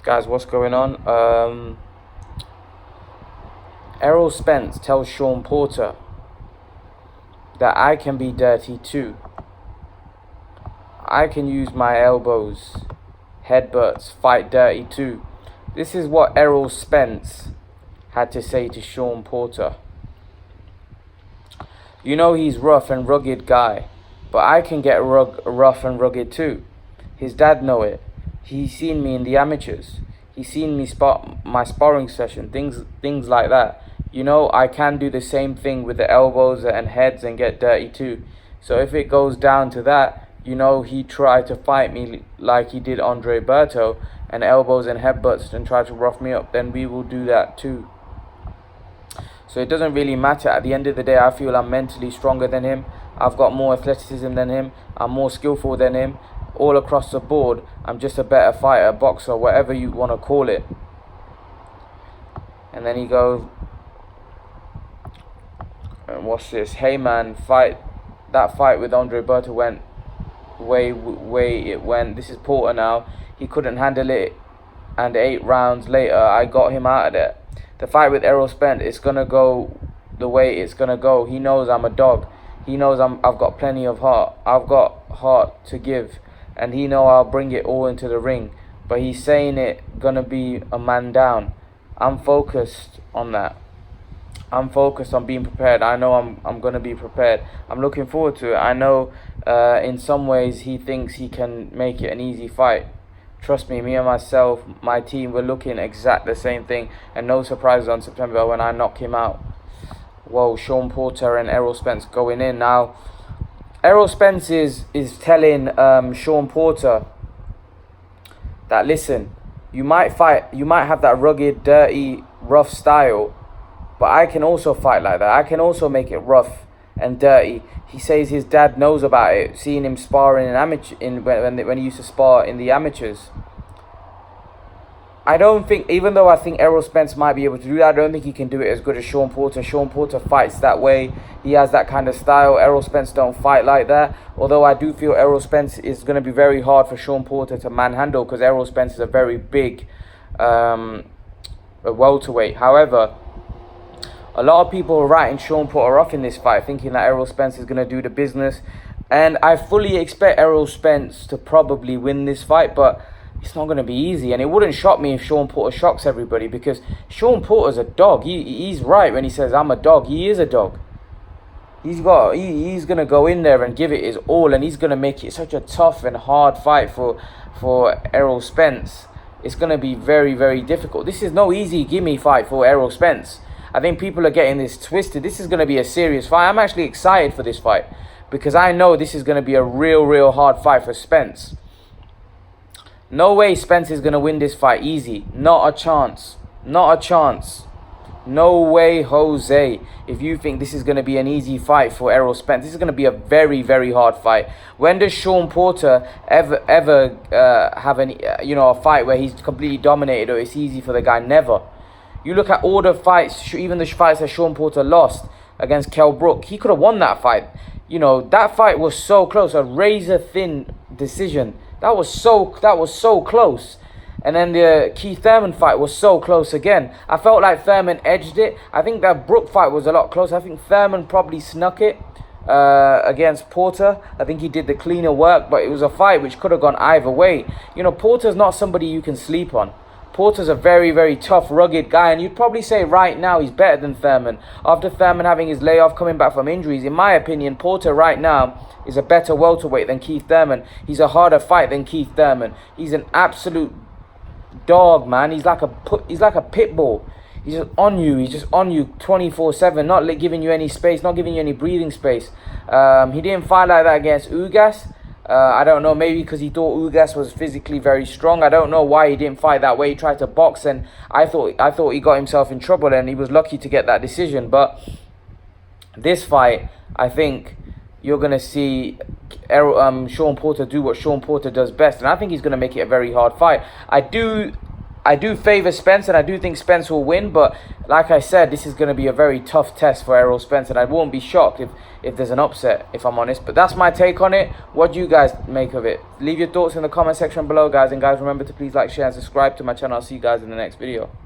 Guys, what's going on? Errol Spence tells Shawn Porter that I can be dirty too. I can use my elbows, headbutts, fight dirty too. This is what Errol Spence had to say to Shawn Porter. You know he's rough and rugged guy, but I can get rough and rugged too. His dad know it. He's seen me in the amateurs. He's seen me my sparring session, things like that. You know, I can do the same thing with the elbows and heads and get dirty too. So if it goes down to that, you know, he tried to fight me like he did Andre Berto and elbows and headbutts and try to rough me up, then we will do that too. So it doesn't really matter. At the end of the day, I feel I'm mentally stronger than him. I've got more athleticism than him. I'm more skillful than him. All across the board, I'm just a better fighter, boxer, whatever you want to call it. And then he goes, and what's this? Hey man, that fight with Andre Berto went way it went. This is Porter now. He couldn't handle it, and 8 rounds later, I got him out of there. The fight with Errol Spence, it's gonna go the way it's gonna go. He knows I'm a dog. He knows I've got plenty of heart. I've got heart to give, and he know I'll bring it all into the ring. But he's saying it gonna be a man down. I'm focused on that. I'm focused on being prepared. I know I'm gonna be prepared. I'm looking forward to it. I know in some ways he thinks he can make it an easy fight. Trust me, me and myself, my team, we're looking exact the same thing, and no surprises on September when I knock him out. Whoa, Shawn Porter and Errol Spence going in now. Errol Spence is telling Shawn Porter that, listen, you might have that rugged, dirty, rough style, but I can also fight like that. I can also make it rough and dirty. He says his dad knows about it, seeing him sparring when he used to spar in the amateurs. I don't think, even though I think Errol Spence might be able to do that, I don't think he can do it as good as Shawn Porter. Shawn Porter fights that way. He has that kind of style. Errol Spence don't fight like that. Although I do feel Errol Spence is going to be very hard for Shawn Porter to manhandle, because Errol Spence is a very big welterweight. However, a lot of people are writing Shawn Porter off in this fight, thinking that Errol Spence is going to do the business. And I fully expect Errol Spence to probably win this fight, but it's not going to be easy. And it wouldn't shock me if Shawn Porter shocks everybody, because Shawn Porter's a dog. He's right when he says, I'm a dog. He is a dog. He's going to go in there and give it his all, and he's going to make it such a tough and hard fight for Errol Spence. It's going to be very, very difficult. This is no easy gimme fight for Errol Spence. I think people are getting this twisted. This is going to be a serious fight. I'm actually excited for this fight, because I know this is going to be a real hard fight for Spence. No way Spence is going to win this fight easy. Not a chance. Not a chance. No way, Jose. If you think this is going to be an easy fight for Errol Spence, this is going to be a very hard fight. When does Shawn Porter ever have a fight where he's completely dominated or it's easy for the guy? Never. You look at all the fights, even the fights that Shawn Porter lost against Kell Brook, he could have won that fight. You know, that fight was so close, a razor-thin decision. That was so close. And then the Keith Thurman fight was so close again. I felt like Thurman edged it. I think that Brook fight was a lot closer. I think Thurman probably snuck it against Porter. I think he did the cleaner work, but it was a fight which could have gone either way. You know, Porter's not somebody you can sleep on. Porter's a very tough, rugged guy, and you'd probably say right now he's better than Thurman. After Thurman having his layoff, coming back from injuries, in my opinion, Porter right now is a better welterweight than Keith Thurman. He's a harder fight than Keith Thurman. He's an absolute dog, man. He's like a pit bull. He's just on you. He's just on you 24/7, not giving you any space, not giving you any breathing space. He didn't fight like that against Ugas. I don't know, maybe because he thought Ugas was physically very strong. I don't know why he didn't fight that way. He tried to box, and I thought he got himself in trouble, and he was lucky to get that decision. But this fight, I think you're going to see Shawn Porter do what Shawn Porter does best, and I think he's going to make it a very hard fight. I do I do favor Spence, and I do think Spence will win. But like I said, this is going to be a very tough test for Errol Spence, and I won't be shocked if there's an upset, if I'm honest. But that's my take on it. What do you guys make of it? Leave your thoughts in the comment section below, guys. And guys, remember to please like, share, and subscribe to my channel. I'll see you guys in the next video.